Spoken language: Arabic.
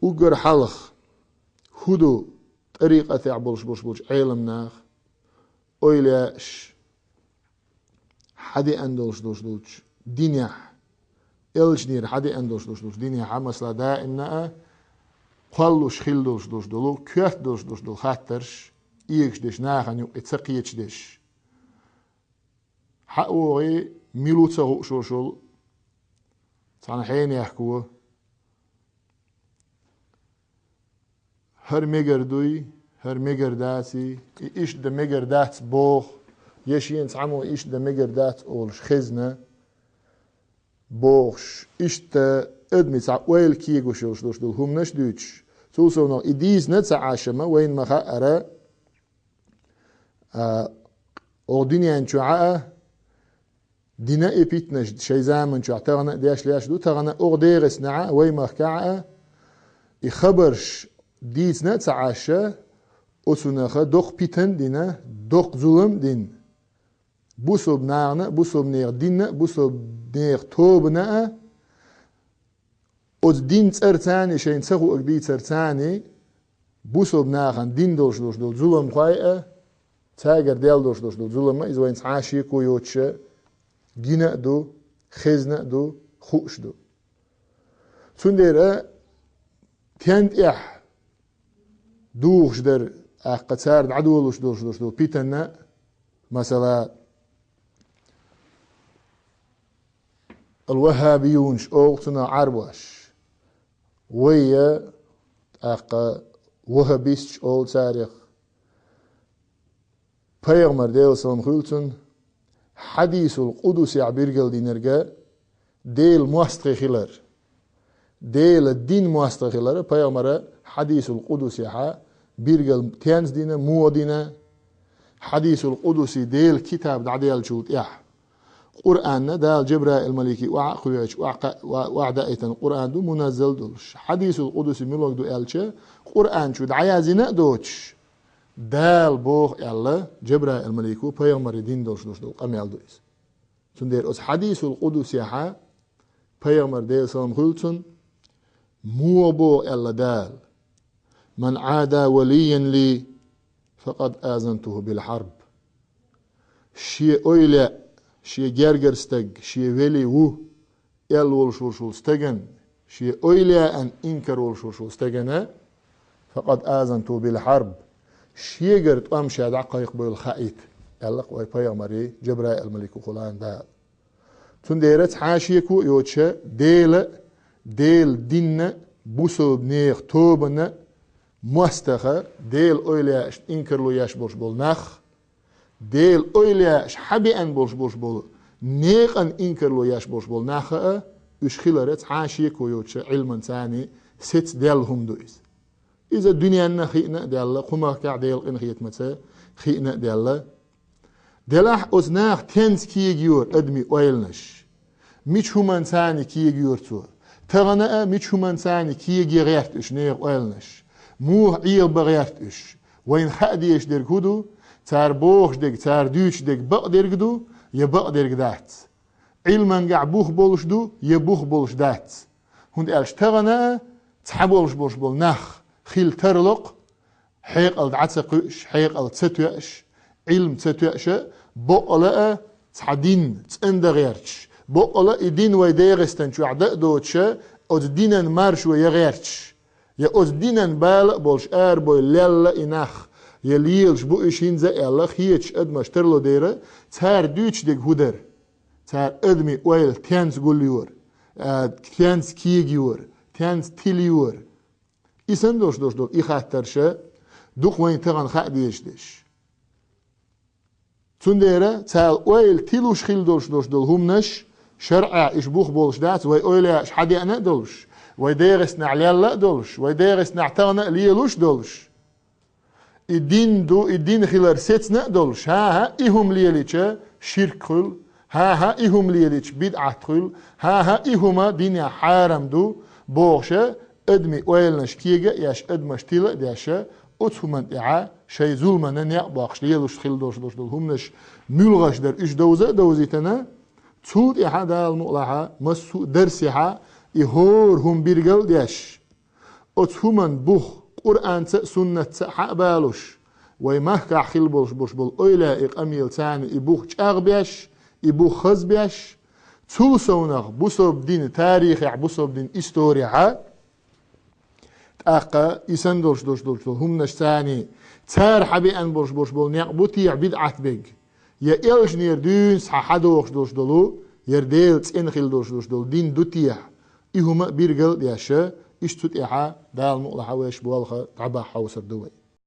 وقر حلخ هدو طريقة يعبلش بلش علم ناخ أويلاش حدي أندلش دوش دنيا إلجنير حدي أندلش دوش دنيا حمسلا دائما قلوش خيلدوش دوش دولو كيات دوش دول خاطرش إيكش دش ناخن يو اتسقيتش دش حقوغي ميلوتسا غوشوشول تانا حين يحكوه هر ميجردوي هر ميجرداتي إيش دا ميجردات بوخ يشين تعمو إيش دا ميجردات أولش خزنة بوخش إيش تا ادمي تاع ويل كيغو شوش دوش دول هم نش دوتش توصو نو إديز نتسا عاشمة وين مخا أرى أو دنيا انشوعاء دينا إبيتنش شي زامن شوع تغنى دياش لياش دو تغنى أغديغس نعا وين مخا يخبرش ديز نتسا عاشة أسونخا دوخ بيتن دينا دوخ ظلم دين بوسوب نارنا بوسوب نير دينا بوسوب نير توبنا أز دين ترتاني شين تسخو أقدي ترتاني بوسوب ناخن دين دوش دول ظلم خوايا تاجر ديال دوش دول ظلم إذا وين تعاشي كويوتش جينا دو خزنا دو خوش دو تندير تيانت إح دوخش در قتار عدولوش دوش دول بيتنا مثلا الوهابيونش أوغتنا عربوش ويا وهابيستش أول تاريخ پیغمبر ديل سلام خلتن حديث القدس عبيرجل دينرجا ديل مواستقي خلر ديل الدين مواستقي خلر پیغمبر حديث القدس يحا بيرجل تيانز دينا مو دينا حديث القدس ديل كتاب دعديال شوت يح قرآن دال جبرائيل الملكي وعقويش وعدائتا القرآن دو منزل دولش حديث القدس ملوك دو ألشة قرآن شو دعيازينا دوش دال بوخ يلا جبرائيل الملكي بيغمر دين دولش دول قميال دويس تندير أس حديث القدس يحا بيغمر ديل سلام خلتن مو بوخ يلا دال من عادى وليا لي فقد آذنته بالحرب شي أويلا شي جرجر ستج شي ويلي وو يل والشورشول ستجن شي أويلا أن إنكر والشورشول ستجنا فقد آذنته بالحرب شي جرت أمشي دقائق بالخائت يلا قوي بيغمري جبرائيل الملك خلان دا تنديرت حاشيكو يوتشا ديل دين بوسوب نيخ توبنا مستخه ديل أويلا إنكر لو يشبوش بالنخ ديل أويلاش حبي أن بولش بول نيق أن إنكر لو ياش بول ناخا إش خلرت عاشي كويوتش علما ثاني ست ديالهم دويس إذا الدنيا نخينا ديال قما كع ديال إن خيت متى خينا ديال دلاح أزناخ تنس كي يجور أدمي أويلنش ميش همان ثاني كي يجور تو تغنى ميش همان ثاني كي يجي غيرت إش نيق أويلنش مو عيل بغيرت إش وين خاديش دير كودو تار بوخش ديك تار دوش ديك بقدر قدو يبقدر قدات علما قاع بوخ بولش دو يبوخ بولش دات هند قالش تغنى تحبولش بولش بول نخ خيل ترلق حيق الدعتقش حيق التتوأش علم تتوأش بقلا تحدين تندغيرش بقلا يدين ويديغستن شو عدق دوتش od dinan maršu je gerč. Je od dinan bal bolš boj lella inach. Je lielš bu ish hinza ella hiech edma shterlo dere. Tar duch dig huder. Tar edmi oil tians gulliur. Tians kiegiur. Tians tiliur. Isen dosh I khattershe. Duq wain tagan khadiyeshdish. Tundere tal oil tilush khil dosh humnash. شرع إشبوخ بولش دات وي أولي حدي أنا دولش وي ديرس نعليال لا دولش وي ديرس نعتانا ليلوش دولش الدين خلال ستنا دولش ها إهم ليليش شرك خل ها إهم ليليش بدعة خل ها إهما دنيا حارم دو بوغشة أدمي أويلنش كيجا ياش أدمش تيلا دياشة أتهمن إعا شي ظلمنا نيقباقش ليلوش خل دولش همنش ملغش در إش دوزيتنا تود إحدى المؤلحة مسو درسها إهور هم بيرجل ديش أتهمن بوخ قرآن سنة حقبالوش ويمهكع خلبوش بوش بول أولا إقاميل تاني إبوخ أغبيش إبوخ خزبيش تولسونغ بوصوب دين تاريخ بوصوب دين إستوريا تأقى إسندوش دوش هم نشتاني تار حبي أن بوش بول نيقبوتي عبيد عتبيج يا إلش نير دونس حدوش دوش دولو يرديل تنخيل دوش دول دين دوتيح إهما بيرجل ياشا إشتوت إحا دال مقلحة ويش بوالخة تعبا حوصر دوي